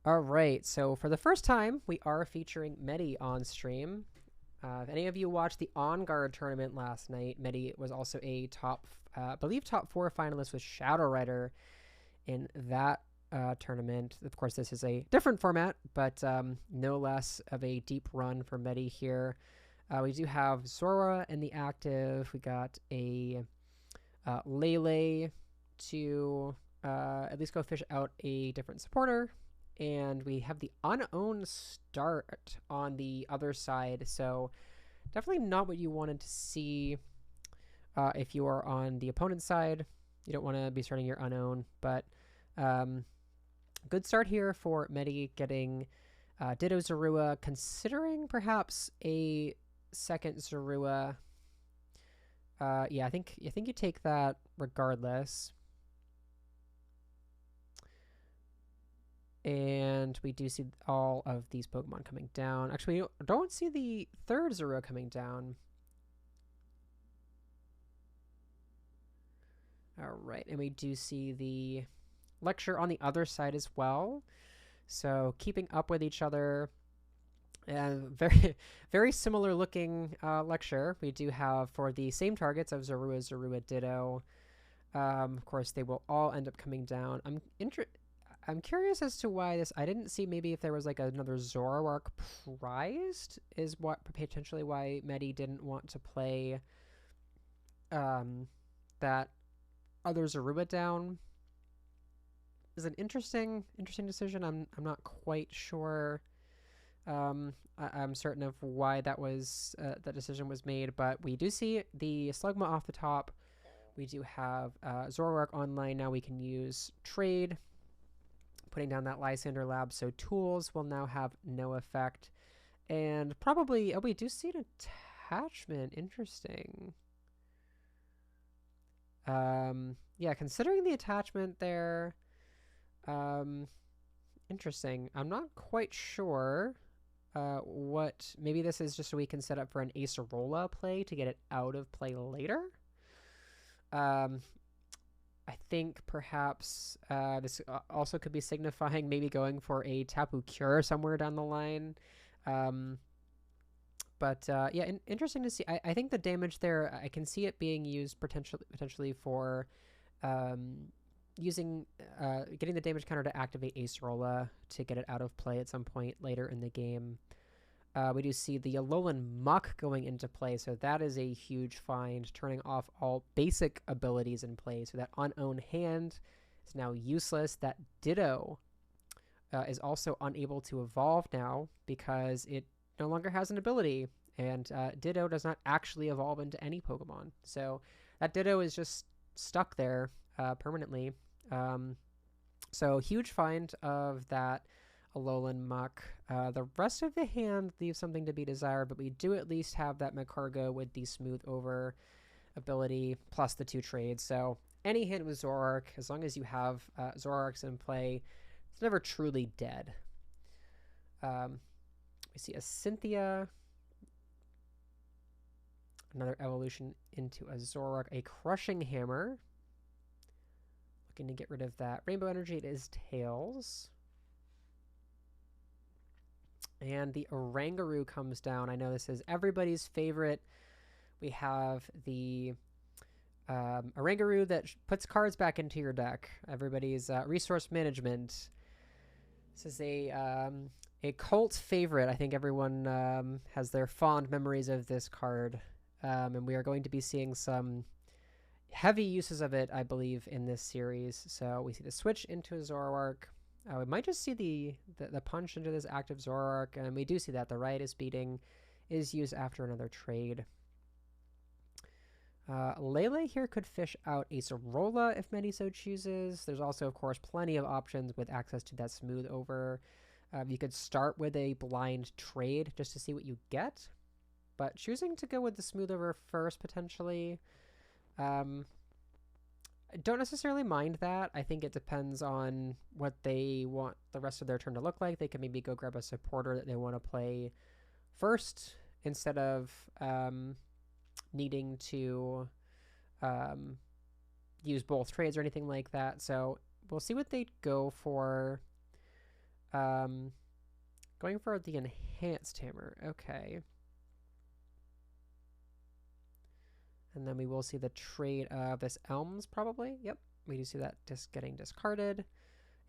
All right, so for the first time, we are featuring Medi on stream. If any of you watched the On Guard tournament last night, Medi was also a I believe, top four finalist with Shadow Rider in that tournament. Of course, this is a different format, but no less of a deep run for Medi here. We do have Zora in the active. We got a Lele to at least go fish out a different supporter. And we have the unowned start on the other side. So definitely not what you wanted to see if you are on the opponent's side. You don't want to be starting your unowned. But good start here for Medi getting Ditto Zorua, considering perhaps a second Zorua. Yeah, I think you take that regardless. And we do see all of these Pokemon coming down. Actually, we don't see the third Zorua coming down. All right, and we do see the lecture on the other side as well. So keeping up with each other. And very similar looking lecture. We do have for the same targets of Zorua, Zorua, Ditto. Of course, they will all end up coming down. I'm curious as to why this. I didn't see maybe if there was like another Zoroark prized is what potentially why Medi didn't want to play that other Zorua down. Is an interesting decision. I'm not quite sure. I'm certain of why that decision was made, but we do see the Slugma off the top. We do have Zoroark online now. We can use trade, putting down that Lysander lab, so tools will now have no effect. And probably, we do see an attachment. Interesting. Yeah, considering the attachment there, interesting. I'm not quite sure what, maybe this is just so we can set up for an Acerola play to get it out of play later. I think perhaps this also could be signifying maybe going for a Tapu Cure somewhere down the line. But yeah, interesting to see. I think the damage there, I can see it being used potentially for getting the damage counter to activate Acerola to get it out of play at some point later in the game. We do see the Alolan Muck going into play, so that is a huge find, turning off all basic abilities in play. So that unowned hand is now useless. That Ditto is also unable to evolve now because it no longer has an ability, and Ditto does not actually evolve into any Pokemon. So that Ditto is just stuck there permanently. So huge find of that Alolan Muck. The rest of the hand leaves something to be desired, but we do at least have that Magcargo with the Smooth Over ability, plus the 2 trades. So any hint with Zoroark, as long as you have Zoroarks in play, it's never truly dead. We see a Cynthia, another evolution into a Zoroark, a Crushing Hammer. Looking to get rid of that Rainbow Energy. It is Tails. And the Oranguru comes down. I know this is everybody's favorite. We have the Oranguru that puts cards back into your deck. Everybody's resource management. This is a cult favorite. I think everyone has their fond memories of this card. And we are going to be seeing some heavy uses of it, I believe, in this series. So we see the switch into a Zoroark. We might just see the punch into this active Zoroark, and we do see that the Riotous Beating is used after another trade. Lele here could fish out a Acerola if Medi so chooses. There's also, of course, plenty of options with access to that Smooth Over. You could start with a blind trade just to see what you get, but choosing to go with the Smooth Over first potentially. I don't necessarily mind that. I think it depends on what they want the rest of their turn to look like. They can maybe go grab a supporter that they want to play first instead of needing to use both trades or anything like that. So we'll see what they go for. Um, going for the enhanced hammer. Okay. And then we will see the trade of this Elms, probably. Yep, we do see that just getting discarded.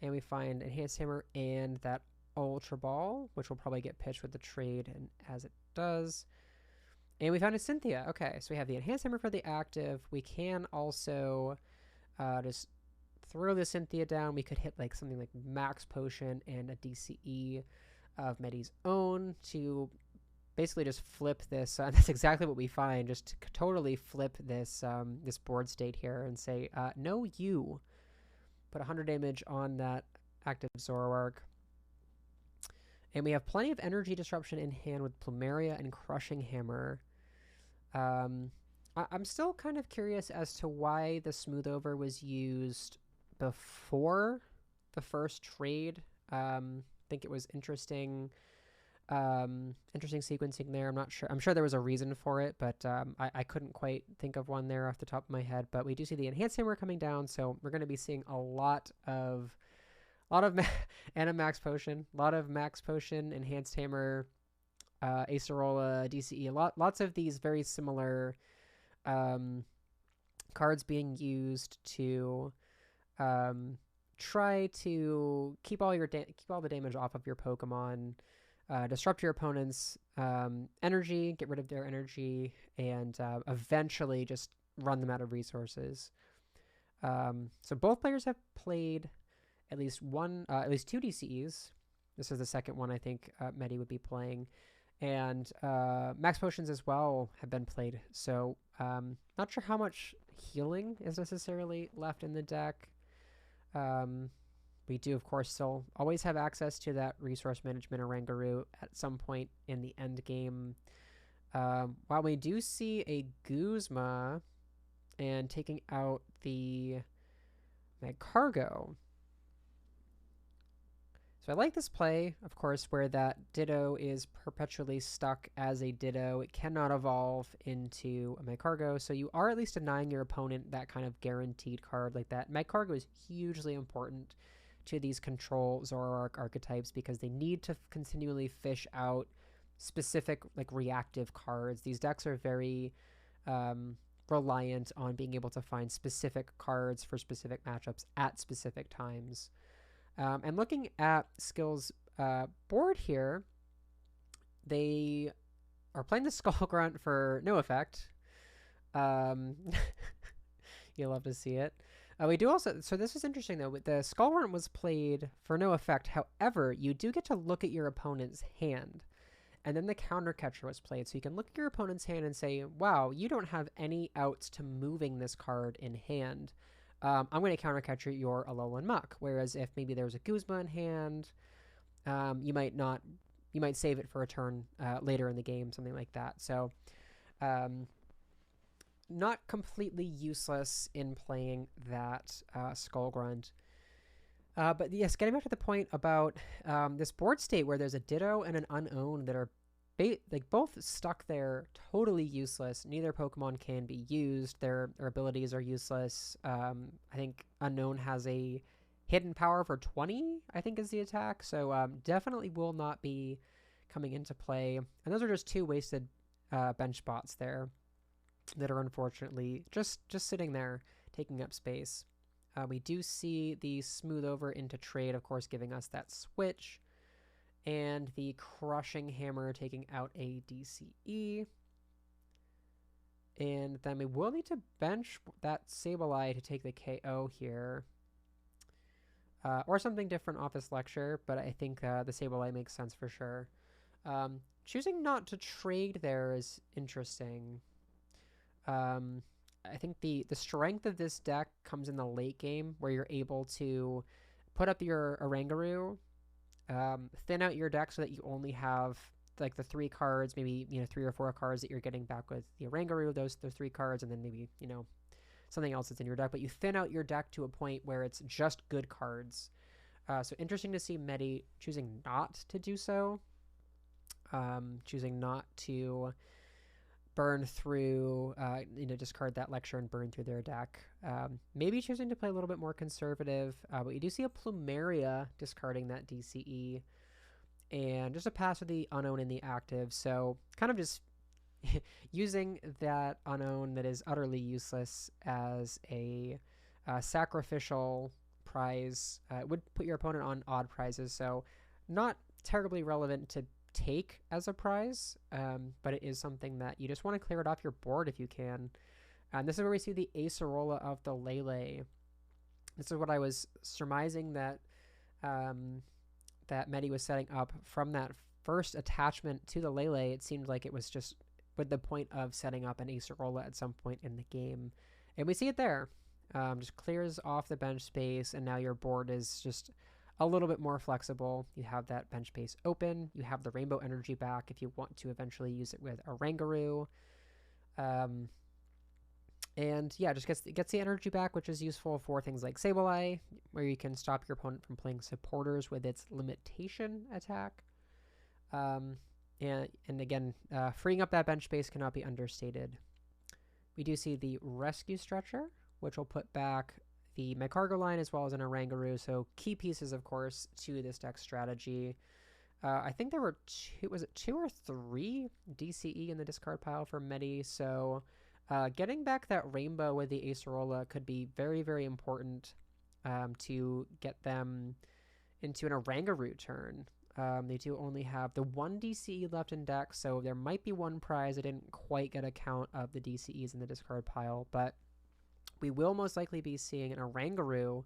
And we find Enhanced Hammer and that Ultra Ball, which will probably get pitched with the trade, and as it does. And we found a Cynthia. Okay, so we have the Enhanced Hammer for the active. We can also just throw the Cynthia down. We could hit like something like Max Potion and a DCE of Medi's own to basically just flip this. That's exactly what we find. Just to totally flip this this board state here and say, no, you. Put 100 damage on that active Zoroark. And we have plenty of energy disruption in hand with Plumeria and Crushing Hammer. I'm still kind of curious as to why the Smooth Over was used before the first trade. I think it was interesting sequencing there. I'm not sure. I'm sure there was a reason for it, but I couldn't quite think of one there off the top of my head. But we do see the Enhanced Hammer coming down, so we're going to be seeing a lot of and a Max Potion, Enhanced Hammer, Acerola, DCE, lots of these very similar cards being used to try to keep all the damage off of your Pokemon. Disrupt your opponent's energy, get rid of their energy, and eventually just run them out of resources. So both players have played at least two DCEs. This is the second one I think Medi would be playing. And Max Potions as well have been played. So not sure how much healing is necessarily left in the deck. We do, of course, still always have access to that resource management Oranguru at some point in the end game. While we do see a Guzma and taking out the Magcargo. So I like this play, of course, where that Ditto is perpetually stuck as a Ditto. It cannot evolve into a Magcargo, so you are at least denying your opponent that kind of guaranteed card like that. Magcargo is hugely important to these control Zoroark archetypes because they need to continually fish out specific like reactive cards. These decks are very reliant on being able to find specific cards for specific matchups at specific times. And looking at skills board here, they are playing the Skull Grunt for no effect. You'll love to see it. We do also, so this is interesting though, the Skull Grunt was played for no effect. However, you do get to look at your opponent's hand. And then the Counter Catcher was played. So you can look at your opponent's hand and say, wow, you don't have any outs to moving this card in hand. I'm going to Counter Catcher your Alolan Muck. Whereas if maybe there was a Guzma in hand, you might save it for a turn later in the game, something like that. So, not completely useless in playing that Skull Grunt. But yes, getting back to the point about this board state where there's a Ditto and an Unowned that are both stuck there, totally useless. Neither Pokemon can be used. Their abilities are useless. I think Unknown has a hidden power for 20, I think is the attack. So definitely will not be coming into play. And those are just two wasted bench spots there that are unfortunately just sitting there taking up space. We do see the Smooth Over into trade, of course, giving us that switch. And the Crushing Hammer taking out a DCE. And then we will need to bench that Sableye to take the KO here. Or something different off this lecture, but I think the Sableye makes sense for sure. Choosing not to trade there is interesting. I think the strength of this deck comes in the late game where you're able to put up your Oranguru, thin out your deck so that you only have like the 3 cards, maybe 3 or 4 cards that you're getting back with the Oranguru, those 3 cards, and then maybe something else that's in your deck. But you thin out your deck to a point where it's just good cards. So interesting to see Medi choosing not to do so, choosing not to burn through, discard that lecture and burn through their deck. Maybe choosing to play a little bit more conservative, but you do see a Plumeria discarding that DCE, and just a pass with the Unown in the active. So kind of just using that Unown that is utterly useless as a sacrificial prize. It would put your opponent on odd prizes, so not terribly relevant to take as a prize, but it is something that you just want to clear it off your board if you can. And this is where we see the Acerola of the Lele. This is what I was surmising that that Medi was setting up from that first attachment to the Lele. It seemed like it was just with the point of setting up an Acerola at some point in the game. And we see it there. Just clears off the bench space, and now your board is just a little bit more flexible. You have that bench space open. You have the rainbow energy back if you want to eventually use it with a Rangaroo. And yeah, just gets the energy back, which is useful for things like Sableye, where you can stop your opponent from playing supporters with its limitation attack. And again, freeing up that bench space cannot be understated. We do see the Rescue Stretcher, which will put back the Magcargo line as well as an Oranguru. So key pieces, of course, to this deck strategy. I think there were two or three DCE in the discard pile for Medi. So getting back that rainbow with the Acerola could be very, very important to get them into an Oranguru turn. They do only have the one DCE left in deck, so there might be one prize. I didn't quite get a count of the DCEs in the discard pile, but we will most likely be seeing an Oranguru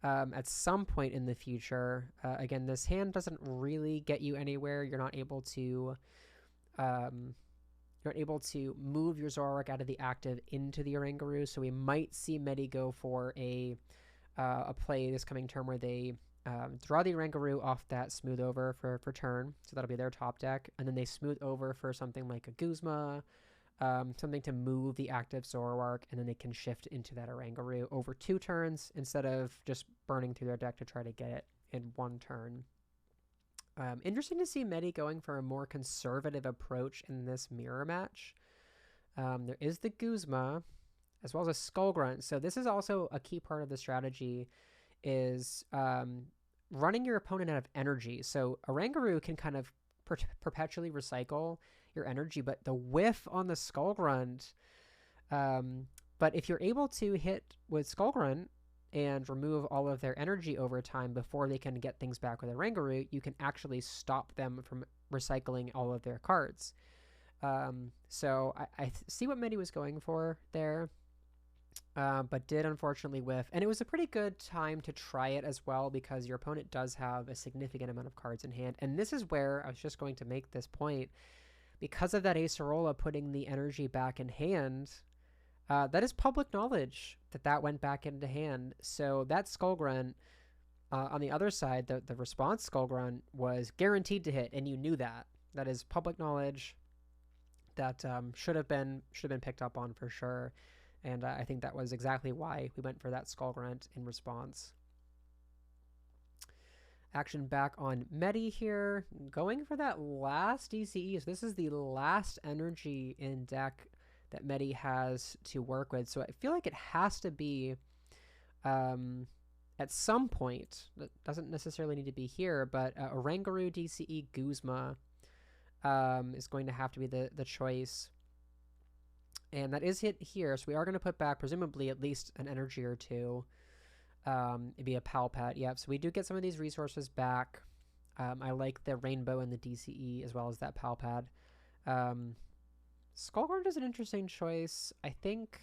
at some point in the future. Again, this hand doesn't really get you anywhere. You're not able to move your Zoroark out of the active into the Oranguru, so we might see Medi go for a play this coming turn where they draw the Oranguru off that smooth over for turn, so that'll be their top deck, and then they smooth over for something like a Guzma, something to move the active Zoroark, and then they can shift into that Oranguru over 2 turns instead of just burning through their deck to try to get it in 1 turn. Interesting to see Medi going for a more conservative approach in this mirror match. There is the Guzma, as well as a Skull Grunt, so this is also a key part of the strategy, is running your opponent out of energy. So Oranguru can kind of perpetually recycle your energy, but the whiff on the Skull Grunt, but if you're able to hit with Skull Grunt and remove all of their energy over time before they can get things back with a Oranguru, you can actually stop them from recycling all of their cards. So I see what Medi was going for there, but did unfortunately whiff. And it was a pretty good time to try it as well, because your opponent does have a significant amount of cards in hand. And this is where I was just going to make this point. Because of that Acerola putting the energy back in hand, that is public knowledge that went back into hand. So that Skull Grunt, on the other side, the response Skull Grunt was guaranteed to hit, and you knew that. That is public knowledge that should have been picked up on for sure. And I think that was exactly why we went for that Skull Grunt in response. Action back on Medi here, going for that last DCE. So this is the last energy in deck that Medi has to work with. So I feel like it has to be at some point. That doesn't necessarily need to be here, but Oranguru DCE Guzma is going to have to be the choice. And that is hit here, so we are going to put back presumably at least an energy or two. It'd be a Palpat, yep. So we do get some of these resources back. I like the Rainbow and the DCE as well as that Palpat. Skullgrunt is an interesting choice. I think,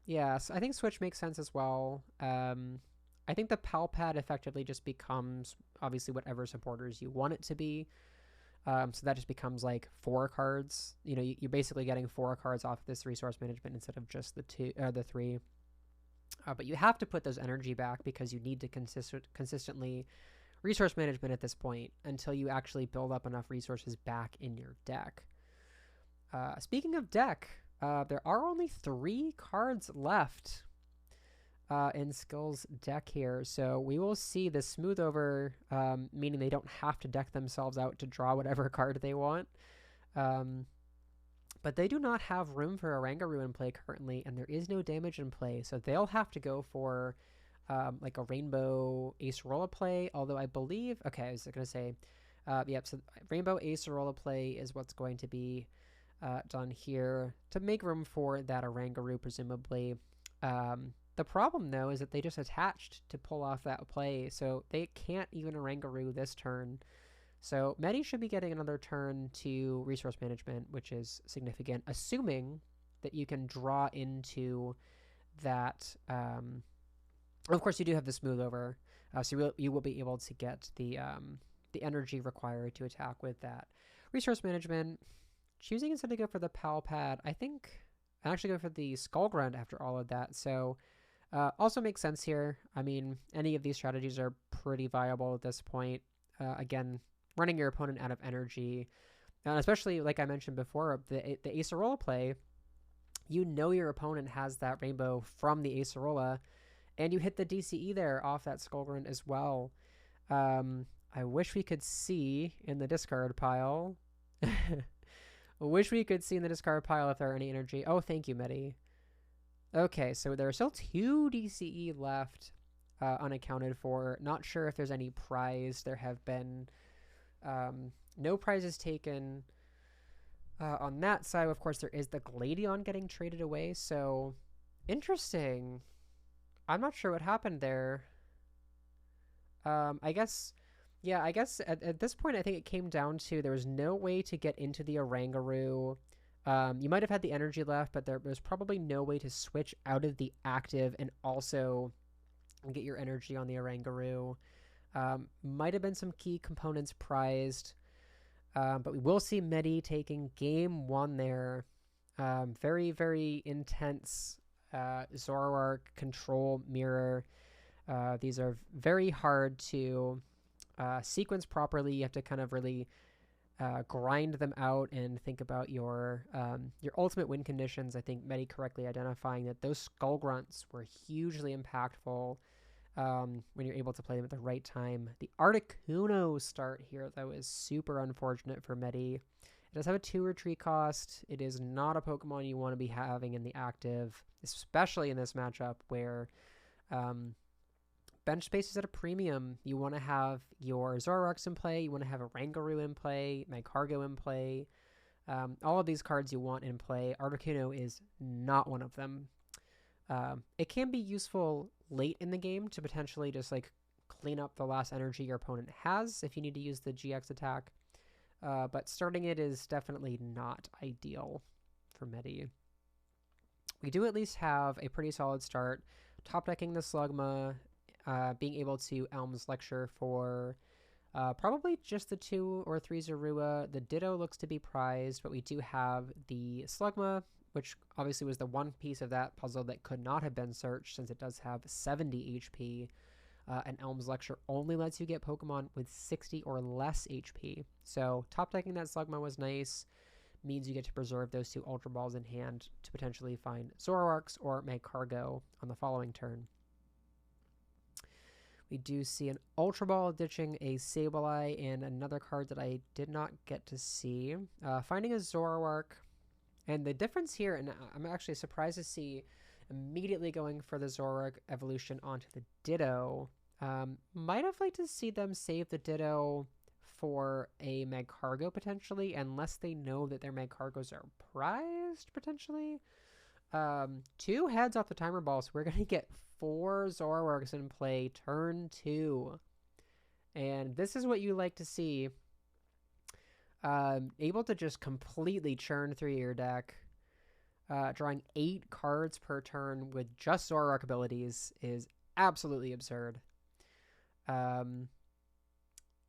yes, I think Switch makes sense as well. I think the Palpat effectively just becomes obviously whatever supporters you want it to be. So that just becomes like 4 cards. You know, you're basically getting 4 cards off this resource management instead of just the 3. But you have to put those energy back because you need to consistently resource management at this point until you actually build up enough resources back in your deck. Speaking of deck, there are only 3 cards left in Skill's deck here. So we will see the smooth over, meaning they don't have to deck themselves out to draw whatever card they want. But they do not have room for Oranguru in play currently, and there is no damage in play, so they'll have to go for like a Rainbow Acerola play, although I believe... Okay, I was going to say... yep, so Rainbow Acerola play is what's going to be done here to make room for that Oranguru, presumably. The problem, though, is that they just attached to pull off that play, so they can't even Oranguru this turn. So Medi should be getting another turn to resource management, which is significant, assuming that you can draw into that. Of course, you do have the smooth over, so you will be able to get the energy required to attack with that. Resource management, choosing instead to go for the Pal Pad, I think I actually go for the Skull Grunt after all of that. So also makes sense here. I mean, any of these strategies are pretty viable at this point. Again, running your opponent out of energy, and especially like I mentioned before, the Acerola play, you know your opponent has that Rainbow from the Acerola, and you hit the DCE there off that Skull Grunt as well. I wish we could see in the discard pile. I wish we could see in the discard pile if there are any energy. Oh, thank you, Medi. Okay, so there are still 2 DCE left unaccounted for. Not sure if there's any prize. There have been no prizes taken on that side. Of course, there is the Gladion getting traded away, so interesting. I'm not sure what happened there. I guess at this point, I think it came down to there was no way to get into the Oranguru. You might have had the energy left, but there was probably no way to switch out of the active and also get your energy on the Oranguru. Might have been some key components prized, but we will see Medi taking game 1 there. Very, very intense Zoroark Control mirror. These are very hard to sequence properly. You have to kind of really grind them out and think about your ultimate win conditions. I think Medi correctly identifying that those Skull Grunts were hugely impactful when you're able to play them at the right time. The Articuno start here, though, is super unfortunate for Medi. It does have a 2 retreat cost. It is not a Pokemon you want to be having in the active, especially in this matchup where bench space is at a premium. You want to have your Zoroarks in play. You want to have a Oranguru in play, Magcargo in play. All of these cards you want in play. Articuno is not one of them. It can be useful late in the game to potentially just like clean up the last energy your opponent has if you need to use the GX attack. But starting it is definitely not ideal for Medi. We do at least have a pretty solid start. Top decking the Slugma, being able to Elm's Lecture for probably just the 2 or 3 Zorua. The Ditto looks to be prized, but we do have the Slugma, which obviously was the one piece of that puzzle that could not have been searched since it does have 70 HP. And Elm's Lecture only lets you get Pokemon with 60 or less HP. So top decking that Slugma was nice. Means you get to preserve those 2 Ultra Balls in hand to potentially find Zoroarks or Magcargo on the following turn. We do see an Ultra Ball ditching a Sableye and another card that I did not get to see. Finding a Zoroark. And the difference here, and I'm actually surprised to see immediately going for the Zoroark evolution onto the Ditto. Might have liked to see them save the Ditto for a Magcargo potentially, unless they know that their Magcargos are prized potentially. 2 heads off the timer ball, so we're going to get 4 Zoroarks in play turn 2. And this is what you like to see. Able to just completely churn through your deck. Drawing 8 cards per turn with just Zoroark abilities is absolutely absurd.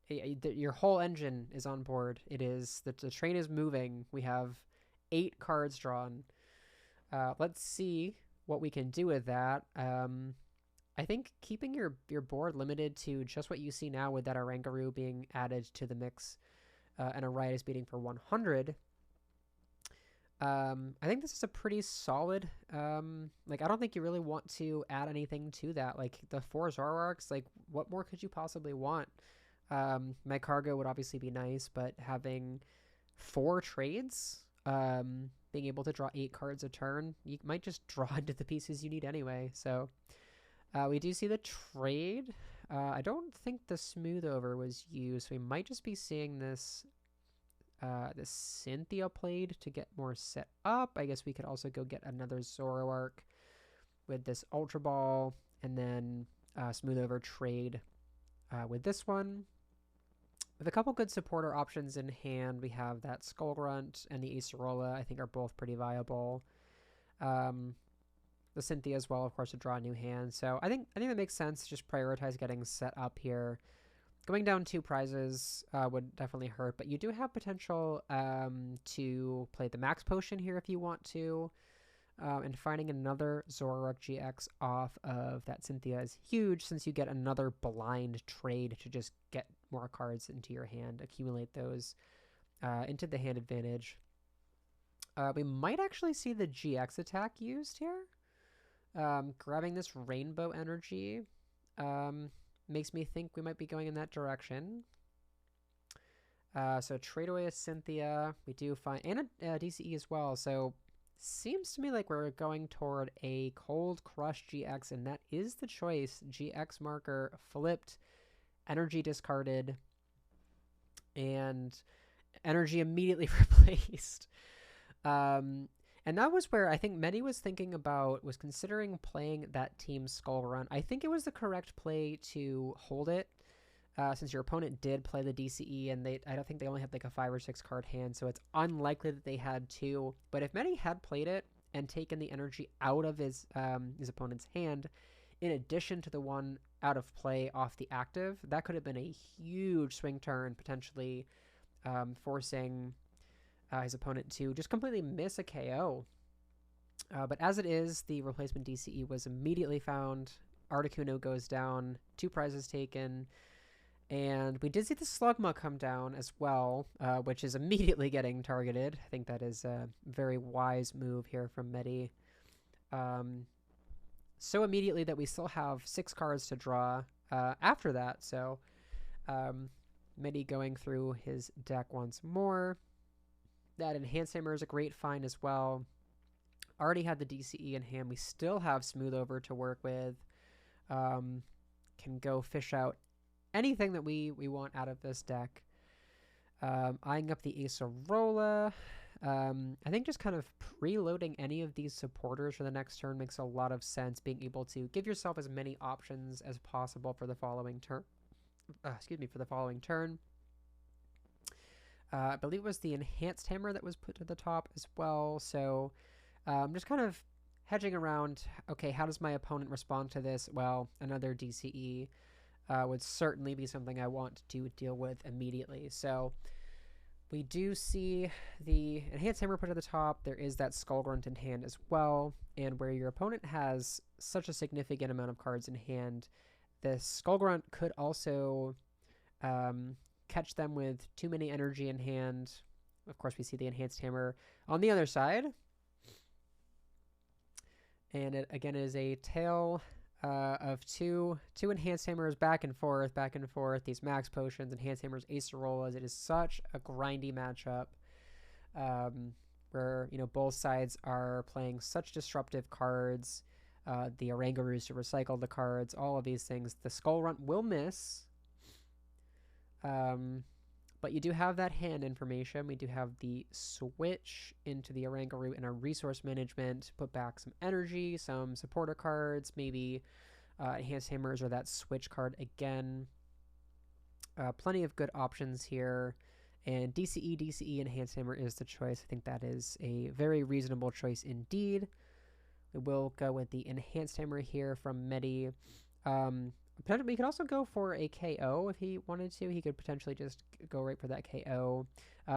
Your whole engine is on board. It is the train is moving. We have 8 cards drawn. Let's see what we can do with that. I think keeping your board limited to just what you see now with that Oranguru being added to the mix and a Riotous beating for 100. I think this is a pretty solid, like, I don't think you really want to add anything to that. Like, the 4 Zoroarks, like, what more could you possibly want? Magcargo would obviously be nice, but having 4 trades, being able to draw 8 cards a turn, you might just draw into the pieces you need anyway. So we do see the trade. I don't think the smooth over was used. So we might just be seeing this Cynthia played to get more set up. I guess we could also go get another Zoroark with this Ultra Ball, and then smooth over trade with this one. With a couple good supporter options in hand, we have that Skull Grunt and the Acerola, I think are both pretty viable. The Cynthia as well, of course, to draw a new hand. So I think that makes sense. Just prioritize getting set up here. Going down 2 prizes would definitely hurt, but you do have potential to play the Max Potion here if you want to. And finding another Zoroark GX off of that Cynthia is huge, since you get another blind trade to just get more cards into your hand, accumulate those into the hand advantage. We might actually see the GX attack used here. Grabbing this Rainbow Energy makes me think we might be going in that direction. So trade away a Cynthia. We do find, and a DCE as well. So seems to me like we're going toward a Cold Crush GX, and that is the choice. GX marker flipped, energy discarded, and energy immediately replaced. And that was where I think Medi was considering playing that Team Skull Run. I think it was the correct play to hold it, since your opponent did play the DCE, and I don't think they only had like a 5 or 6 card hand, so it's unlikely that they had 2. But if Medi had played it and taken the energy out of his opponent's hand, in addition to the one out of play off the active, that could have been a huge swing turn, potentially forcing his opponent to just completely miss a KO. But as it is, the replacement DCE was immediately found. Articuno goes down, 2 prizes taken, and we did see the Slugma come down as well, which is immediately getting targeted. I think that is a very wise move here from Medi. So immediately that we still have 6 cards to draw after that, so Medi going through his deck once more. That Enhanced Hammer is a great find as well. Already had the DCE in hand. We still have Smooth Over to work with. Can go fish out anything that we want out of this deck. Eyeing up the Acerola. I think just kind of preloading any of these supporters for the next turn makes a lot of sense. Being able to give yourself as many options as possible for the following turn. For the following turn. I believe it was the Enhanced Hammer that was put to the top as well. So just kind of hedging around, okay, how does my opponent respond to this? Well, another DCE would certainly be something I want to deal with immediately. So we do see the Enhanced Hammer put to the top. There is that Skull Grunt in hand as well. And where your opponent has such a significant amount of cards in hand, the Skull Grunt could also catch them with too many energy in hand. Of course, we see the Enhanced Hammer on the other side. And it, again, is a tale of two Enhanced Hammers back and forth. These Max Potions, Enhanced Hammers, Acerolas. It is such a grindy matchup where, both sides are playing such disruptive cards. The Orangaroos to recycle the cards, all of these things. The Skull Runt will miss. But you do have that hand information. We do have the switch into the Orangaroo in our resource management. Put back some energy, some supporter cards, maybe Enhanced Hammers or that switch card again. Plenty of good options here. And DCE, Enhanced Hammer is the choice. I think that is a very reasonable choice indeed. We will go with the Enhanced Hammer here from Medi. We could also go for a KO if he wanted to. He could potentially just go right for that KO.